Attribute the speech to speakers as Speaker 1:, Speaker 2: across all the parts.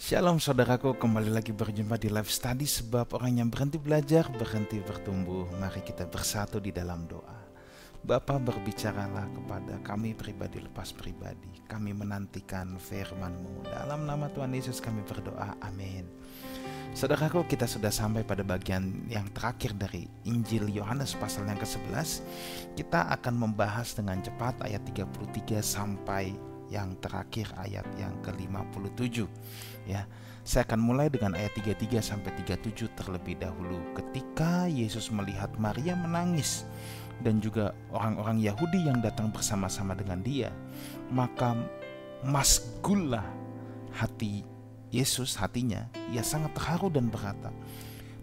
Speaker 1: Shalom saudaraku, kembali lagi berjumpa di Life Study. Sebab orang yang berhenti belajar, berhenti bertumbuh. Mari kita bersatu di dalam doa. Bapa, berbicaralah kepada kami pribadi lepas pribadi. Kami menantikan firman-Mu. Dalam nama Tuhan Yesus kami berdoa, amin. Saudaraku, kita sudah sampai pada bagian yang terakhir dari Injil Yohanes pasal yang ke-11. Kita akan membahas dengan cepat ayat 33 sampai yang terakhir ayat yang ke-57 ya. Saya akan mulai dengan ayat 33 sampai 37 terlebih dahulu. Ketika Yesus melihat Maria menangis dan juga orang-orang Yahudi yang datang bersama-sama dengan dia, maka masgullah hati Yesus, hatinya. Ia sangat terharu dan berkata,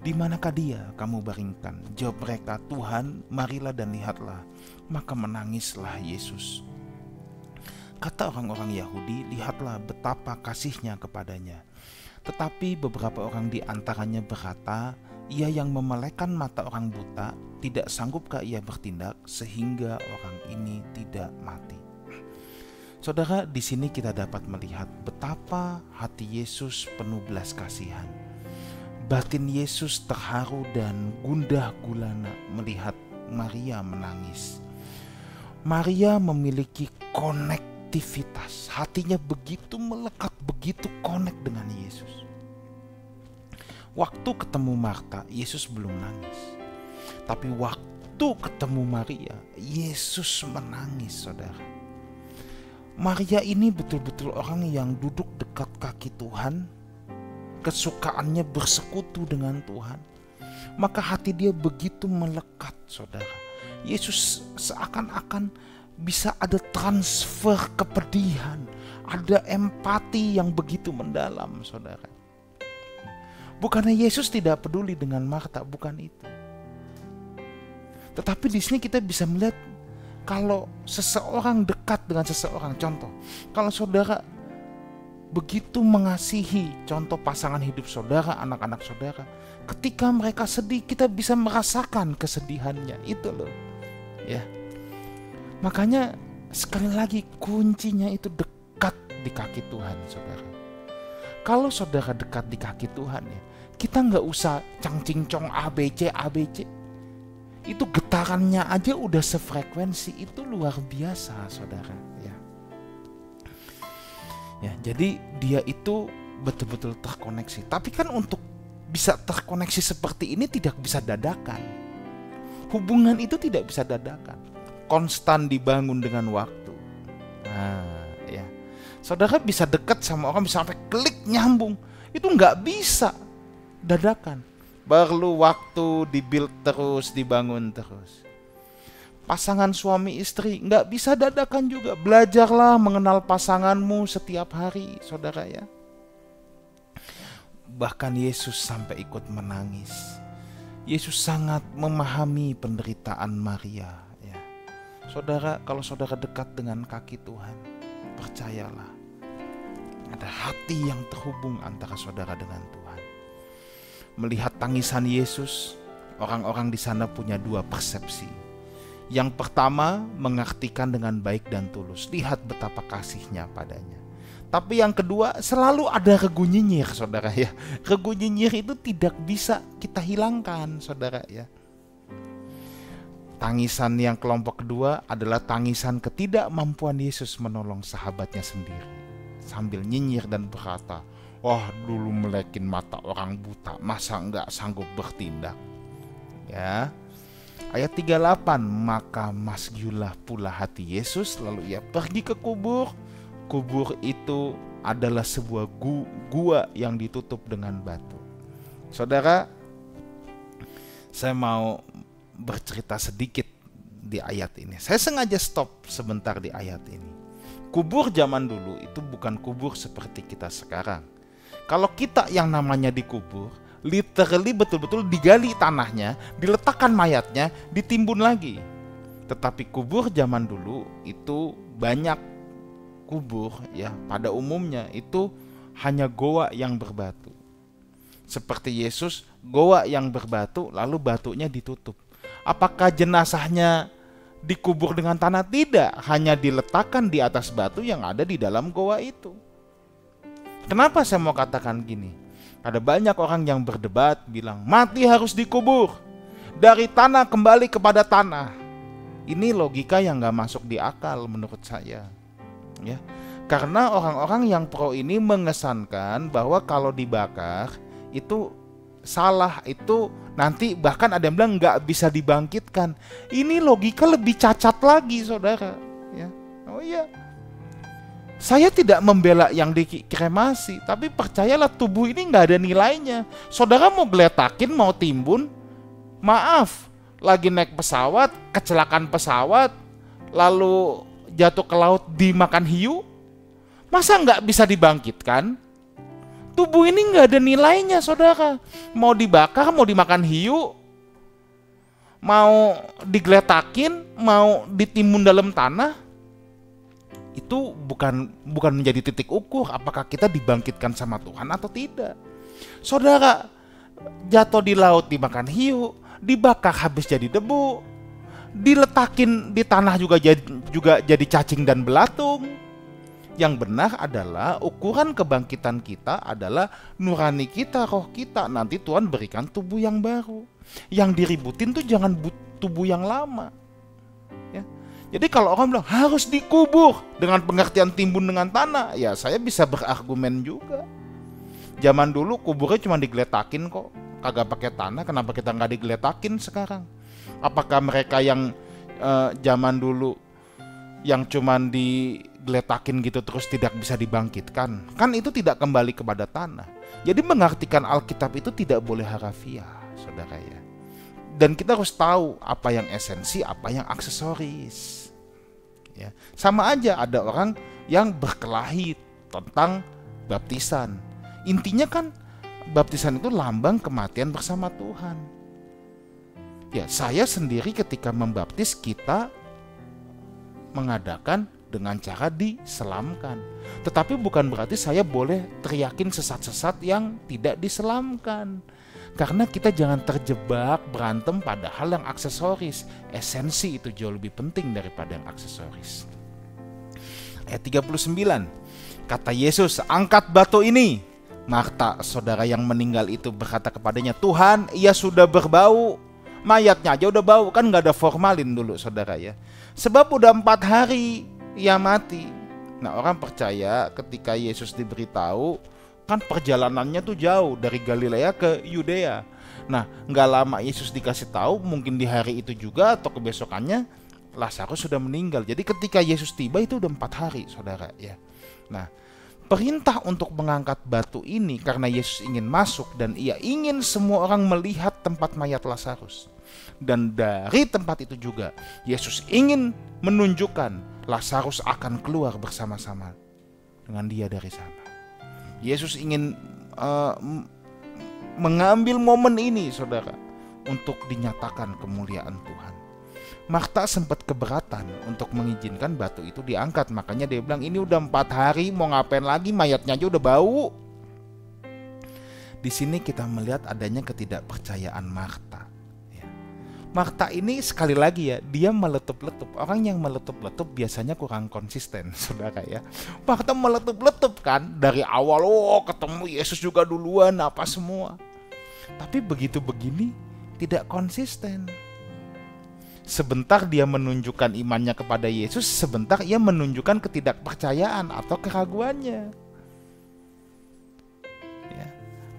Speaker 1: "Di manakah dia kamu baringkan?" Jawab mereka, "Tuhan, marilah dan lihatlah." Maka menangislah Yesus. Kata orang-orang Yahudi, "Lihatlah betapa kasihnya kepadanya." Tetapi beberapa orang di antaranya berkata, "Ia yang memelekkan mata orang buta, tidak sanggupkah ia bertindak sehingga orang ini tidak mati?" Saudara, di sini kita dapat melihat betapa hati Yesus penuh belas kasihan. Batin Yesus terharu dan gundah gulana melihat Maria menangis. Maria memiliki konektivitas, hatinya begitu melekat, begitu connect dengan Yesus. Waktu ketemu Marta, Yesus belum nangis. Tapi waktu ketemu Maria, Yesus menangis, saudara. Maria ini betul-betul orang yang duduk dekat kaki Tuhan, kesukaannya bersekutu dengan Tuhan. Maka hati dia begitu melekat, saudara. Yesus seakan-akan bisa ada transfer kepedihan, ada empati yang begitu mendalam, saudara. Bukannya Yesus tidak peduli dengan Marta, bukan itu. Tetapi di sini kita bisa melihat kalau seseorang dekat dengan seseorang, contoh, kalau saudara begitu mengasihi contoh pasangan hidup saudara, anak-anak saudara, ketika mereka sedih, kita bisa merasakan kesedihannya, itu loh, ya. Makanya sekali lagi kuncinya itu dekat di kaki Tuhan, saudara. Kalau saudara dekat di kaki Tuhan ya, kita nggak usah cang-cincong ABC. Itu getarannya aja udah sefrekuensi, itu luar biasa, saudara. Ya, jadi dia itu betul-betul terkoneksi. Tapi kan untuk bisa terkoneksi seperti ini tidak bisa dadakan. Hubungan itu tidak bisa dadakan. Konstan dibangun dengan waktu. Nah, ya. Saudara bisa dekat sama orang, bisa sampai klik nyambung. Itu nggak bisa dadakan. Perlu waktu, dibuild terus, dibangun terus. Pasangan suami istri nggak bisa dadakan juga. Belajarlah mengenal pasanganmu setiap hari, saudara ya. Bahkan Yesus sampai ikut menangis. Yesus sangat memahami penderitaan Maria. Saudara, kalau saudara dekat dengan kaki Tuhan, percayalah, ada hati yang terhubung antara saudara dengan Tuhan. Melihat tangisan Yesus, orang-orang di sana punya dua persepsi. Yang pertama, mengartikan dengan baik dan tulus. Lihat betapa kasihnya padanya. Tapi yang kedua, selalu ada regu nyinyir, saudara ya. Regu nyinyir itu tidak bisa kita hilangkan, saudara ya. Tangisan yang kelompok kedua adalah tangisan ketidakmampuan Yesus menolong sahabatnya sendiri. Sambil nyinyir dan berkata, "Wah, dulu melekin mata orang buta, masa enggak sanggup bertindak?" Ya. Ayat 38, maka masgiulah pula hati Yesus, lalu ia pergi ke kubur. Kubur itu adalah sebuah gua yang ditutup dengan batu. Saudara, saya mau bercerita sedikit di ayat ini. Saya sengaja stop sebentar di ayat ini. Kubur zaman dulu itu bukan kubur seperti kita sekarang. Kalau kita yang namanya dikubur, literally betul-betul digali tanahnya, diletakkan mayatnya, ditimbun lagi. Tetapi kubur zaman dulu itu banyak kubur ya, pada umumnya itu hanya goa yang berbatu. Seperti Yesus, goa yang berbatu lalu batunya ditutup. Apakah jenazahnya dikubur dengan tanah? Tidak, hanya diletakkan di atas batu yang ada di dalam goa itu. Kenapa saya mau katakan gini? Ada banyak orang yang berdebat bilang mati harus dikubur, dari tanah kembali kepada tanah. Ini logika yang gak masuk di akal menurut saya, ya. Karena orang-orang yang pro ini mengesankan bahwa kalau dibakar itu salah, itu nanti bahkan ada yang bilang nggak bisa dibangkitkan. Ini logika lebih cacat lagi, saudara. Ya. Oh iya, saya tidak membela yang dikremasi, tapi percayalah tubuh ini nggak ada nilainya. Saudara mau geletakin, mau timbun, maaf, lagi naik pesawat, kecelakaan pesawat, lalu jatuh ke laut dimakan hiu, masa nggak bisa dibangkitkan? Tubuh ini nggak ada nilainya, saudara. Mau dibakar, mau dimakan hiu, mau digeletakin, mau ditimbun dalam tanah, itu bukan menjadi titik ukur apakah kita dibangkitkan sama Tuhan atau tidak. Saudara, jatuh di laut dimakan hiu, dibakar habis jadi debu, diletakin di tanah juga jadi cacing dan belatung. Yang benar adalah ukuran kebangkitan kita adalah nurani kita, roh kita. Nanti Tuhan berikan tubuh yang baru. Yang diributin tuh jangan tubuh yang lama, ya. Jadi kalau orang bilang harus dikubur dengan pengertian timbun dengan tanah, ya saya bisa berargumen juga. Zaman dulu kuburnya cuma digeletakin kok, kagak pakai tanah. Kenapa kita nggak digeletakin sekarang? Apakah mereka yang zaman dulu yang cuman digeletakin gitu terus tidak bisa dibangkitkan? Kan itu tidak kembali kepada tanah. Jadi mengartikan Alkitab itu tidak boleh harafiah, saudara ya. Dan kita harus tahu apa yang esensi, apa yang aksesoris. Ya. Sama aja ada orang yang berkelahi tentang baptisan. Intinya kan baptisan itu lambang kematian bersama Tuhan. Ya, saya sendiri ketika membaptis kita mengadakan dengan cara diselamkan. Tetapi bukan berarti saya boleh teriakin sesat-sesat yang tidak diselamkan. Karena kita jangan terjebak berantem pada hal yang aksesoris. Esensi itu jauh lebih penting daripada yang aksesoris. Ayat 39. Kata Yesus, angkat batu ini. Marta, saudara yang meninggal itu, berkata kepadanya, Tuhan, ia sudah berbau. Mayatnya aja udah bau, kan gak ada formalin dulu, saudara ya. Sebab udah 4 hari ia mati. Nah, orang percaya ketika Yesus diberitahu, kan perjalanannya tuh jauh dari Galilea ke Yudea. Nah, gak lama Yesus dikasih tahu, mungkin di hari itu juga atau kebesokannya Lazarus sudah meninggal. Jadi ketika Yesus tiba itu udah 4 hari, saudara ya. Nah, perintah untuk mengangkat batu ini karena Yesus ingin masuk dan ia ingin semua orang melihat tempat mayat Lazarus. Dan dari tempat itu juga Yesus ingin menunjukkan Lazarus akan keluar bersama-sama dengan dia dari sana. Yesus ingin mengambil momen ini, saudara, untuk dinyatakan kemuliaan Tuhan. Marta sempat keberatan untuk mengizinkan batu itu diangkat. Makanya dia bilang, ini udah 4 hari, mau ngapain lagi, mayatnya aja udah bau. Di sini kita melihat adanya ketidakpercayaan Marta. Marta ini sekali lagi ya, dia meletup-letup. Orang yang meletup-letup biasanya kurang konsisten, saudara ya. Marta meletup-letup kan, dari awal, ketemu Yesus juga duluan, apa semua. Tapi begitu begini, tidak konsisten. Sebentar dia menunjukkan imannya kepada Yesus, sebentar ia menunjukkan ketidakpercayaan atau keraguannya. Ya.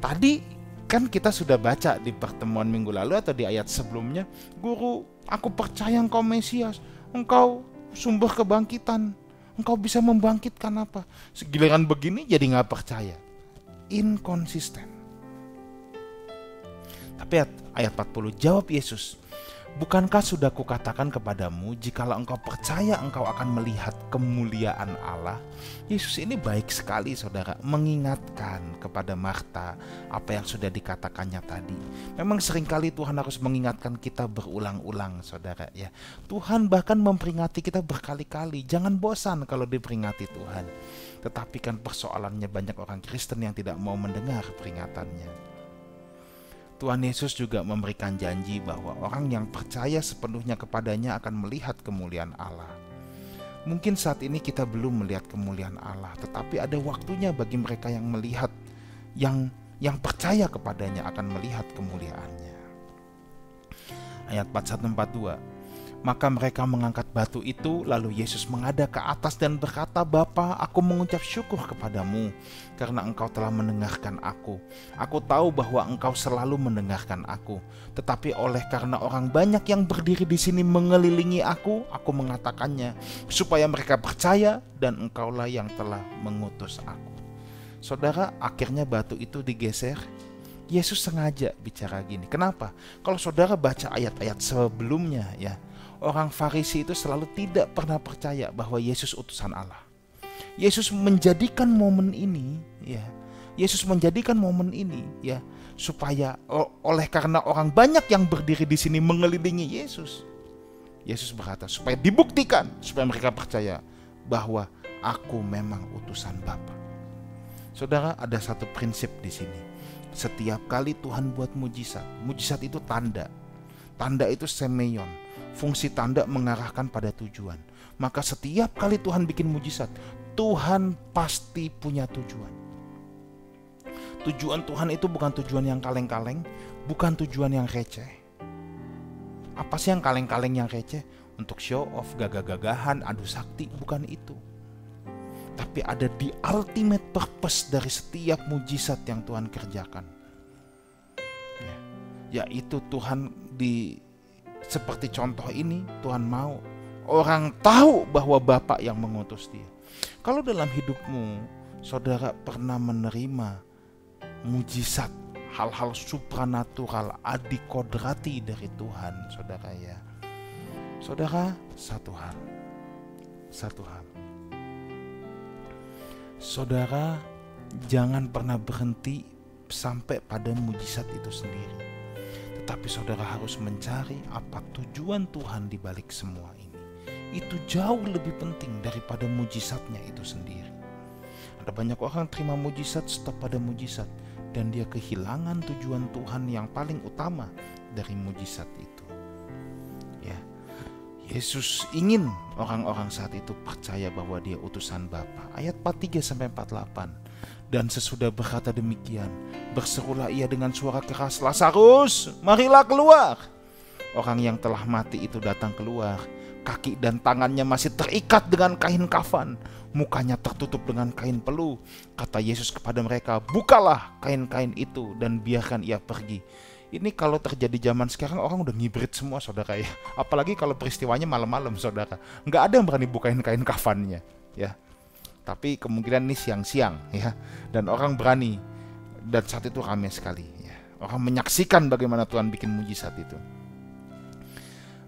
Speaker 1: Tadi kan kita sudah baca di pertemuan minggu lalu atau di ayat sebelumnya, Guru, aku percaya engkau Mesias, engkau sumber kebangkitan, engkau bisa membangkitkan apa. Giliran begini jadi gak percaya. Inkonsisten. Tapi ayat 40, jawab Yesus, bukankah sudah kukatakan kepadamu, jikalau engkau percaya engkau akan melihat kemuliaan Allah? Yesus ini baik sekali, saudara, mengingatkan kepada Marta apa yang sudah dikatakannya tadi. Memang seringkali Tuhan harus mengingatkan kita berulang-ulang, saudara ya. Tuhan bahkan memperingati kita berkali-kali. Jangan bosan kalau diperingati Tuhan. Tetapi kan persoalannya banyak orang Kristen yang tidak mau mendengar peringatannya. Tuhan Yesus juga memberikan janji bahwa orang yang percaya sepenuhnya kepadanya akan melihat kemuliaan Allah. Mungkin saat ini kita belum melihat kemuliaan Allah, tetapi ada waktunya bagi mereka yang melihat, yang percaya kepadanya akan melihat kemuliaannya. Ayat 41-42. Maka mereka mengangkat batu itu, lalu Yesus menghadap ke atas dan berkata, Bapa, aku mengucap syukur kepadamu karena engkau telah mendengarkan aku. Aku tahu bahwa engkau selalu mendengarkan aku, tetapi oleh karena orang banyak yang berdiri di sini mengelilingi aku mengatakannya, supaya mereka percaya dan engkaulah yang telah mengutus aku. Saudara, akhirnya batu itu digeser. Yesus sengaja bicara gini. Kenapa? Kalau saudara baca ayat-ayat sebelumnya ya, orang Farisi itu selalu tidak pernah percaya bahwa Yesus utusan Allah. Yesus menjadikan momen ini ya. Yesus menjadikan momen ini ya supaya oleh karena orang banyak yang berdiri di sini mengelilingi Yesus. Yesus berkata supaya dibuktikan, supaya mereka percaya bahwa aku memang utusan Bapa. Saudara, ada satu prinsip di sini. Setiap kali Tuhan buat mujizat, mujizat itu tanda. Tanda itu semeion. Fungsi tanda mengarahkan pada tujuan. Maka setiap kali Tuhan bikin mujizat, Tuhan pasti punya tujuan. Tujuan Tuhan itu bukan tujuan yang kaleng-kaleng, bukan tujuan yang receh. Apa sih yang kaleng-kaleng yang receh? Untuk show off, gagah-gagahan, adu sakti, bukan itu. Tapi ada di ultimate purpose dari setiap mujizat yang Tuhan kerjakan. Yaitu Tuhan seperti contoh ini, Tuhan mau orang tahu bahwa Bapa yang mengutus dia. Kalau dalam hidupmu, saudara pernah menerima mujizat, hal-hal supranatural, adikodrati dari Tuhan, saudara ya. Saudara, satu hal. Saudara, jangan pernah berhenti sampai pada mujizat itu sendiri. Tetapi saudara harus mencari apa tujuan Tuhan di balik semua ini. Itu jauh lebih penting daripada mujizatnya itu sendiri. Ada banyak orang terima mujizat, stop pada mujizat, dan dia kehilangan tujuan Tuhan yang paling utama dari mujizat itu. Ya, Yesus ingin orang-orang saat itu percaya bahwa dia utusan Bapa. Ayat 43-48. Dan sesudah berkata demikian, berserulah ia dengan suara keras, Lazarus, marilah keluar. Orang yang telah mati itu datang keluar. Kaki dan tangannya masih terikat dengan kain kafan, mukanya tertutup dengan kain peluh. Kata Yesus kepada mereka, bukalah kain-kain itu dan biarkan ia pergi. Ini kalau terjadi zaman sekarang orang udah ngibrit semua, saudara ya. Apalagi kalau peristiwanya malam-malam, saudara. Nggak ada yang berani bukain kain kafannya ya. Tapi kemungkinan ini siang-siang ya, dan orang berani, dan saat itu ramai sekali ya. Orang menyaksikan bagaimana Tuhan bikin mujizat itu.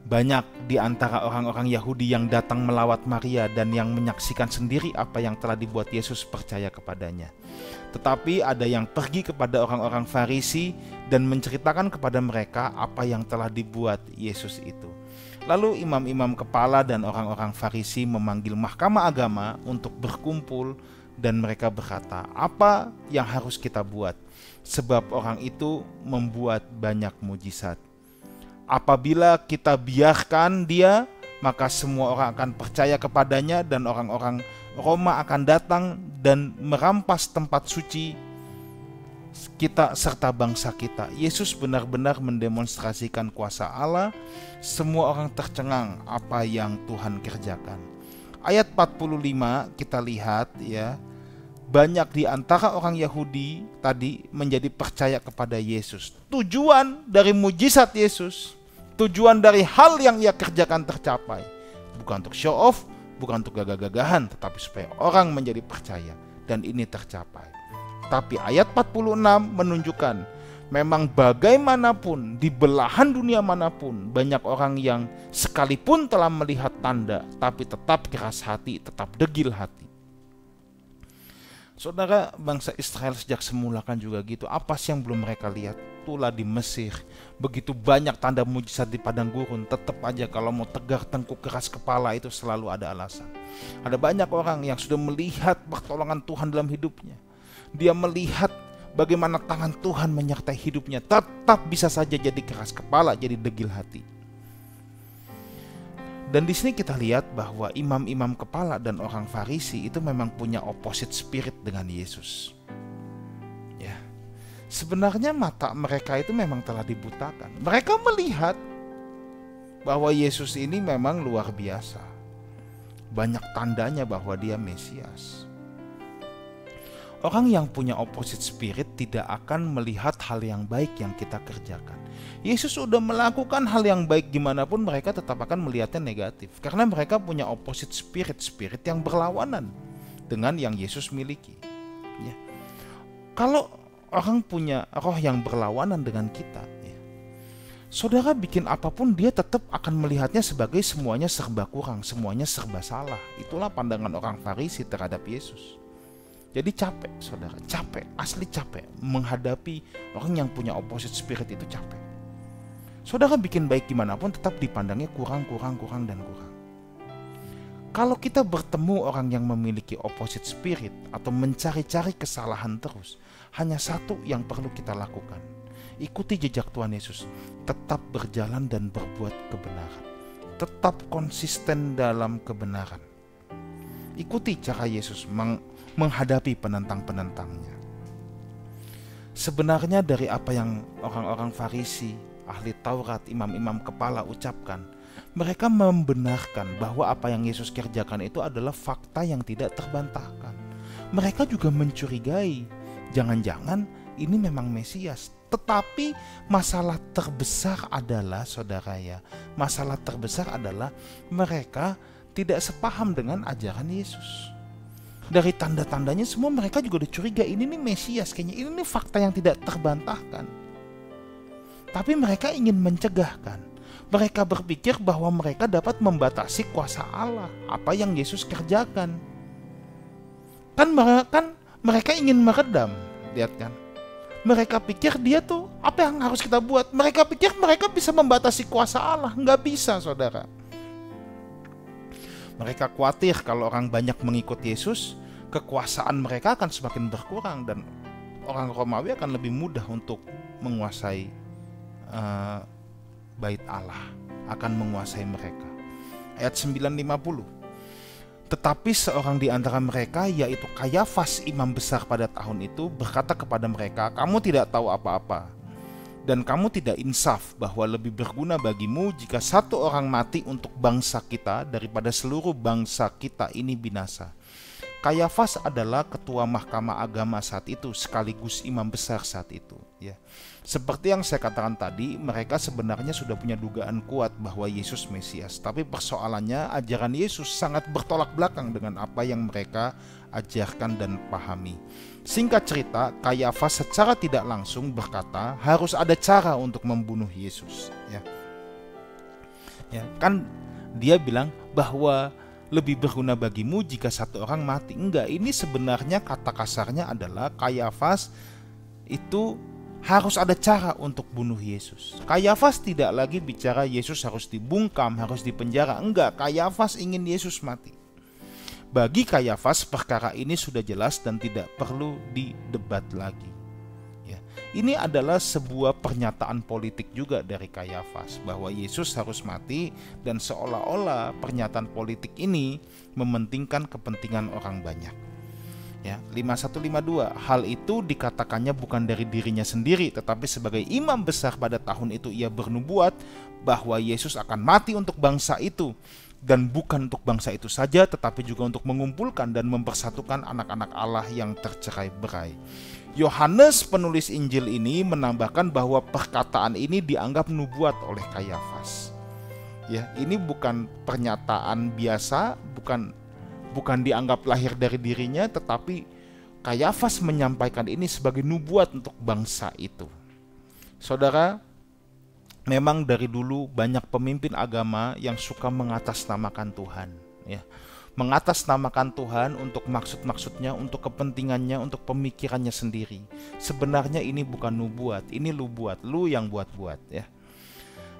Speaker 1: Banyak di antara orang-orang Yahudi yang datang melawat Maria dan yang menyaksikan sendiri apa yang telah dibuat Yesus percaya kepadanya. Tetapi ada yang pergi kepada orang-orang Farisi dan menceritakan kepada mereka apa yang telah dibuat Yesus itu. Lalu imam-imam kepala dan orang-orang Farisi memanggil mahkamah agama untuk berkumpul dan mereka berkata, apa yang harus kita buat? Sebab orang itu membuat banyak mujizat. Apabila kita biarkan dia, maka semua orang akan percaya kepadanya dan orang-orang Roma akan datang dan merampas tempat suci kita serta bangsa kita. Yesus benar-benar mendemonstrasikan kuasa Allah. Semua orang tercengang apa yang Tuhan kerjakan. Ayat 45 kita lihat ya, banyak di antara orang Yahudi tadi menjadi percaya kepada Yesus. Tujuan dari mujizat Yesus, tujuan dari hal yang ia kerjakan tercapai. Bukan untuk show off, bukan untuk gagah-gagahan, tetapi supaya orang menjadi percaya. Dan ini tercapai. Tapi ayat 46 menunjukkan memang bagaimanapun di belahan dunia manapun banyak orang yang sekalipun telah melihat tanda tapi tetap keras hati, tetap degil hati. Saudara, bangsa Israel sejak semula kan juga gitu. Apa sih yang belum mereka lihat? Itulah di Mesir. Begitu banyak tanda mujizat di padang gurun, tetap aja kalau mau tegar tengkuk keras kepala itu selalu ada alasan. Ada banyak orang yang sudah melihat pertolongan Tuhan dalam hidupnya. Dia melihat bagaimana tangan Tuhan menyertai hidupnya, tetap bisa saja jadi keras kepala, jadi degil hati. Dan di sini kita lihat bahwa imam-imam kepala dan orang Farisi itu memang punya opposite spirit dengan Yesus. Ya. Sebenarnya mata mereka itu memang telah dibutakan. Mereka melihat bahwa Yesus ini memang luar biasa. Banyak tandanya bahwa dia Mesias. Orang yang punya opposite spirit tidak akan melihat hal yang baik yang kita kerjakan. Yesus sudah melakukan hal yang baik gimana pun mereka tetap akan melihatnya negatif. Karena mereka punya opposite spirit, spirit yang berlawanan dengan yang Yesus miliki. Ya. Kalau orang punya roh yang berlawanan dengan kita, ya, saudara bikin apapun dia tetap akan melihatnya sebagai semuanya serba kurang, semuanya serba salah. Itulah pandangan orang Farisi terhadap Yesus. Jadi capek saudara, capek, asli capek menghadapi orang yang punya opposite spirit itu capek. Saudara bikin baik gimana pun tetap dipandangnya kurang. Kalau kita bertemu orang yang memiliki opposite spirit atau mencari-cari kesalahan terus, hanya satu yang perlu kita lakukan. Ikuti jejak Tuhan Yesus, tetap berjalan dan berbuat kebenaran. Tetap konsisten dalam kebenaran. Ikuti cara Yesus menghadapi penentang-penentangnya. Sebenarnya dari apa yang orang-orang Farisi, ahli Taurat, imam-imam kepala ucapkan, mereka membenarkan bahwa apa yang Yesus kerjakan itu adalah fakta yang tidak terbantahkan. Mereka juga mencurigai, jangan-jangan ini memang Mesias. Tetapi masalah terbesar adalah, saudara ya, masalah terbesar adalah mereka tidak sepaham dengan ajaran Yesus. Dari tanda-tandanya semua mereka juga dicuriga, ini nih Mesias, kayaknya ini nih fakta yang tidak terbantahkan. Tapi mereka ingin mencegahkan. Mereka berpikir bahwa mereka dapat membatasi kuasa Allah, apa yang Yesus kerjakan. Kan mereka ingin meredam, lihat kan? Mereka pikir dia tuh, apa yang harus kita buat? Mereka pikir mereka bisa membatasi kuasa Allah. Nggak bisa, saudara. Mereka khawatir kalau orang banyak mengikut Yesus, kekuasaan mereka akan semakin berkurang dan orang Romawi akan lebih mudah untuk menguasai bait Allah, akan menguasai mereka. Ayat 9:50. Tetapi seorang di antara mereka, yaitu Kayafas, imam besar pada tahun itu, berkata kepada mereka, "Kamu tidak tahu apa-apa, dan kamu tidak insaf bahwa lebih berguna bagimu jika satu orang mati untuk bangsa kita daripada seluruh bangsa kita ini binasa." Kayafas adalah ketua mahkamah agama saat itu, sekaligus imam besar saat itu. Ya, seperti yang saya katakan tadi, mereka sebenarnya sudah punya dugaan kuat bahwa Yesus Mesias. Tapi persoalannya, ajaran Yesus sangat bertolak belakang dengan apa yang mereka ajarkan dan pahami. Singkat cerita, Kayafas secara tidak langsung berkata, harus ada cara untuk membunuh Yesus. Ya, kan dia bilang bahwa lebih berguna bagimu jika satu orang mati. Enggak, ini sebenarnya kata kasarnya adalah Kayafas itu harus ada cara untuk bunuh Yesus. Kayafas tidak lagi bicara Yesus harus dibungkam, harus dipenjara. Enggak, Kayafas ingin Yesus mati. Bagi Kayafas perkara ini sudah jelas dan tidak perlu didebat lagi. Ya, ini adalah sebuah pernyataan politik juga dari Kayafas bahwa Yesus harus mati, dan seolah-olah pernyataan politik ini mementingkan kepentingan orang banyak. Ya, 5152, hal itu dikatakannya bukan dari dirinya sendiri, tetapi sebagai imam besar pada tahun itu ia bernubuat bahwa Yesus akan mati untuk bangsa itu, dan bukan untuk bangsa itu saja, tetapi juga untuk mengumpulkan dan mempersatukan anak-anak Allah yang tercerai-berai. Yohanes penulis Injil ini menambahkan bahwa perkataan ini dianggap nubuat oleh Kayafas. Ya, ini bukan pernyataan biasa, bukan dianggap lahir dari dirinya, tetapi Kayafas menyampaikan ini sebagai nubuat untuk bangsa itu. Saudara, memang dari dulu banyak pemimpin agama yang suka mengatasnamakan Tuhan, ya. Mengatasnamakan Tuhan untuk maksud-maksudnya, untuk kepentingannya, untuk pemikirannya sendiri. Sebenarnya ini bukan nubuat, ini lu buat, lu yang buat-buat, ya.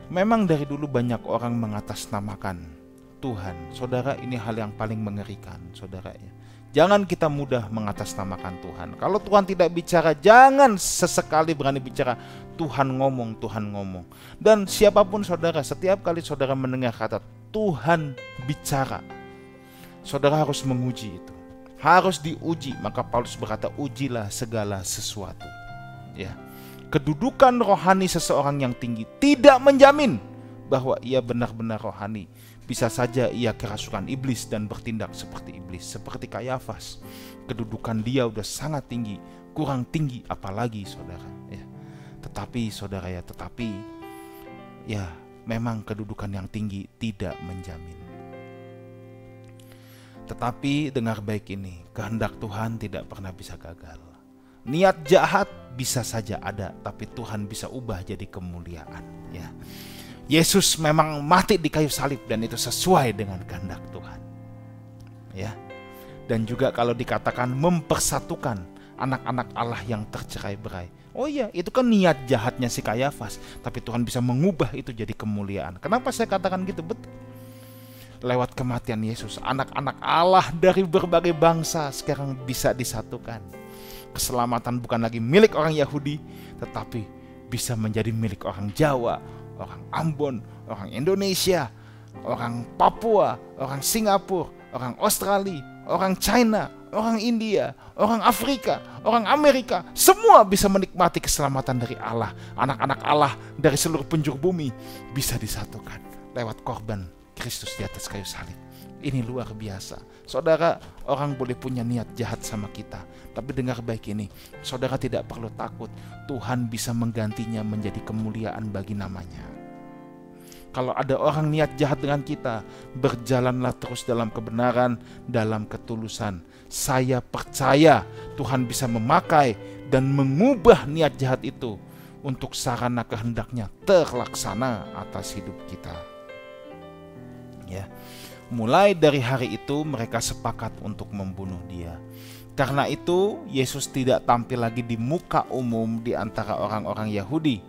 Speaker 1: Memang dari dulu banyak orang mengatasnamakan Tuhan. Saudara, ini hal yang paling mengerikan, saudara, ya. Jangan kita mudah mengatasnamakan Tuhan. Kalau Tuhan tidak bicara, jangan sesekali berani bicara, Tuhan ngomong, Tuhan ngomong. Dan siapapun saudara, setiap kali saudara mendengar kata Tuhan bicara, saudara harus menguji itu. Harus diuji. Maka Paulus berkata, ujilah segala sesuatu. Ya. Kedudukan rohani seseorang yang tinggi tidak menjamin bahwa ia benar-benar rohani. Bisa saja ia kerasukan iblis dan bertindak seperti iblis, seperti Kayafas. Kedudukan dia udah sangat tinggi, kurang tinggi apalagi saudara. Ya. Tetapi saudara ya, memang kedudukan yang tinggi tidak menjamin. Tetapi dengar baik ini, kehendak Tuhan tidak pernah bisa gagal. Niat jahat bisa saja ada, tapi Tuhan bisa ubah jadi kemuliaan. Ya. Yesus memang mati di kayu salib dan itu sesuai dengan kehendak Tuhan. Ya. Dan juga kalau dikatakan mempersatukan anak-anak Allah yang tercerai-berai. Oh iya, itu kan niat jahatnya si Kayafas, tapi Tuhan bisa mengubah itu jadi kemuliaan. Kenapa saya katakan gitu? Betul. Lewat kematian Yesus, anak-anak Allah dari berbagai bangsa sekarang bisa disatukan. Keselamatan bukan lagi milik orang Yahudi, tetapi bisa menjadi milik orang Jawa, orang Ambon, orang Indonesia, orang Papua, orang Singapura, orang Australia, orang China, orang India, orang Afrika, orang Amerika. Semua bisa menikmati keselamatan dari Allah. Anak-anak Allah dari seluruh penjuru bumi bisa disatukan lewat korban Kristus di atas kayu salib. Ini luar biasa. Saudara, orang boleh punya niat jahat sama kita, tapi dengar baik ini, saudara tidak perlu takut. Tuhan bisa menggantinya menjadi kemuliaan bagi namanya. Kalau ada orang niat jahat dengan kita, berjalanlah terus dalam kebenaran, dalam ketulusan. Saya percaya Tuhan bisa memakai dan mengubah niat jahat itu untuk sarana kehendaknya terlaksana atas hidup kita. Ya. Mulai dari hari itu mereka sepakat untuk membunuh dia. Karena itu Yesus tidak tampil lagi di muka umum di antara orang-orang Yahudi.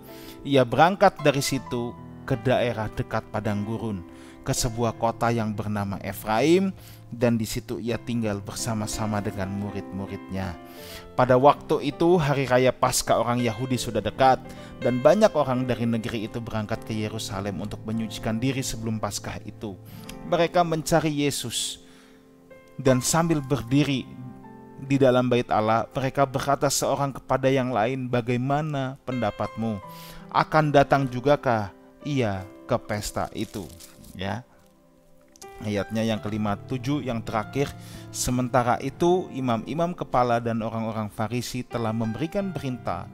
Speaker 1: Ia berangkat dari situ ke daerah dekat padang gurun, ke sebuah kota yang bernama Efraim, dan di situ ia tinggal bersama-sama dengan murid-muridnya. Pada waktu itu hari raya Paskah orang Yahudi sudah dekat, dan banyak orang dari negeri itu berangkat ke Yerusalem untuk menyucikan diri sebelum Paskah itu. Mereka mencari Yesus, dan sambil berdiri di dalam bait Allah, mereka berkata seorang kepada yang lain, "Bagaimana pendapatmu? Akan datang jugakah ia ke pesta itu?" Ya. Ayatnya yang ke-57 yang terakhir, sementara itu imam-imam kepala dan orang-orang Farisi telah memberikan perintah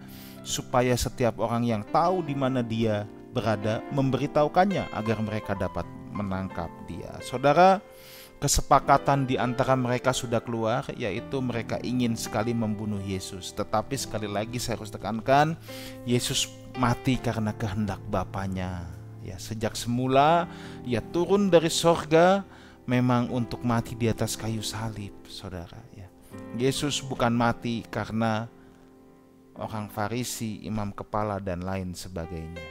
Speaker 1: supaya setiap orang yang tahu di mana dia berada memberitahukannya agar mereka dapat menangkap dia. Saudara, kesepakatan di antara mereka sudah keluar, yaitu mereka ingin sekali membunuh Yesus. Tetapi sekali lagi saya harus tekankan, Yesus mati karena kehendak Bapanya. Ya, sejak semula ia turun dari sorga memang untuk mati di atas kayu salib, saudara. Ya. Yesus bukan mati karena orang Farisi, imam kepala dan lain sebagainya.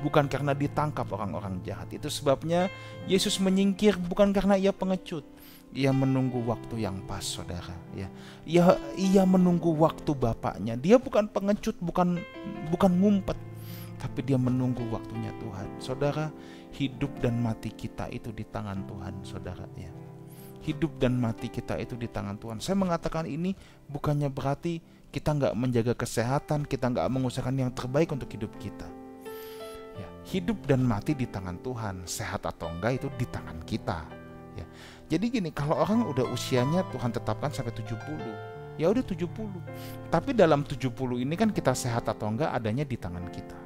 Speaker 1: Bukan karena ditangkap orang-orang jahat. Itu sebabnya Yesus menyingkir bukan karena ia pengecut. Ia menunggu waktu yang pas, saudara. Ya. Ia menunggu waktu Bapaknya. Dia bukan pengecut, bukan ngumpet. Tapi dia menunggu waktunya Tuhan. Saudara, hidup dan mati kita itu di tangan Tuhan, saudara. Ya. Hidup dan mati kita itu di tangan Tuhan. Saya mengatakan ini bukannya berarti kita nggak menjaga kesehatan, kita nggak mengusahakan yang terbaik untuk hidup kita. Ya, hidup dan mati di tangan Tuhan, sehat atau enggak itu di tangan kita. Ya. Jadi gini, kalau orang udah usianya Tuhan tetapkan sampai 70, ya udah 70. Tapi dalam 70 ini kan kita sehat atau enggak adanya di tangan kita.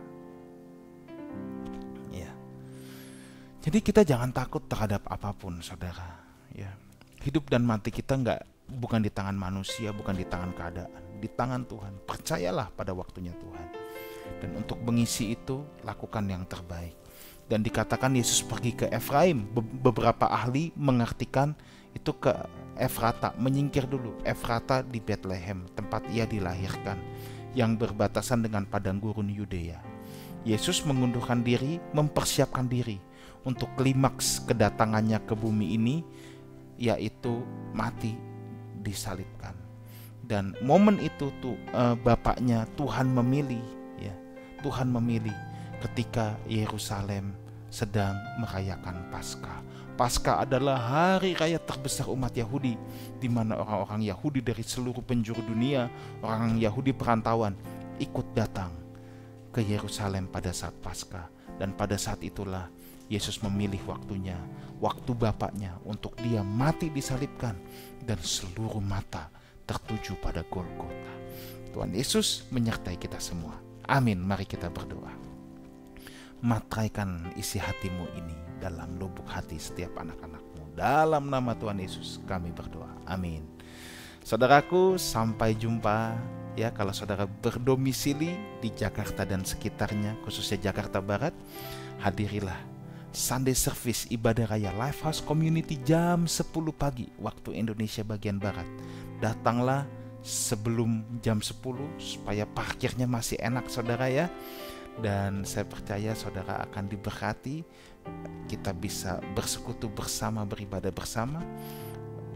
Speaker 1: Jadi kita jangan takut terhadap apapun, saudara. Ya. Hidup dan mati kita bukan di tangan manusia, bukan di tangan keadaan, di tangan Tuhan. Percayalah pada waktunya Tuhan. Dan untuk mengisi itu, lakukan yang terbaik. Dan dikatakan Yesus pergi ke Efraim. Beberapa ahli mengartikan itu ke Efrata, menyingkir dulu. Efrata di Bethlehem, tempat ia dilahirkan, yang berbatasan dengan padang gurun Yudea. Yesus mengundurkan diri, mempersiapkan diri untuk klimaks kedatangannya ke bumi ini, yaitu mati disalibkan. Dan momen itu bapaknya Tuhan memilih, ya. Tuhan memilih ketika Yerusalem sedang merayakan Paskah. Paskah adalah hari raya terbesar umat Yahudi, di mana orang-orang Yahudi dari seluruh penjuru dunia, orang Yahudi perantauan, ikut datang ke Yerusalem pada saat Paskah. Dan pada saat itulah Yesus memilih waktunya, waktu Bapaknya, untuk dia mati disalibkan, dan seluruh mata tertuju pada Golgota. Tuhan Yesus menyertai kita semua. Amin. Mari kita berdoa. Matraikan isi hatimu ini dalam lubuk hati setiap anak-anakmu. Dalam nama Tuhan Yesus kami berdoa. Amin. Saudaraku, sampai jumpa. Ya, kalau saudara berdomisili di Jakarta dan sekitarnya, khususnya Jakarta Barat, hadirilah Sunday Service Ibadah Raya Lifehouse Community jam 10 pagi waktu Indonesia bagian Barat. Datanglah sebelum jam 10 supaya parkirnya masih enak, saudara ya. Dan saya percaya saudara akan diberkati. Kita bisa bersekutu bersama, beribadah bersama.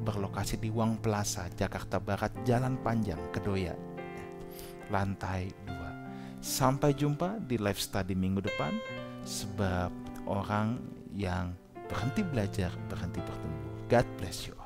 Speaker 1: Berlokasi di Wang Plaza, Jakarta Barat, Jalan Panjang, Kedoya, lantai 2. Sampai jumpa di live study minggu depan. Sebab orang yang berhenti belajar, berhenti bertumbuh. God bless you.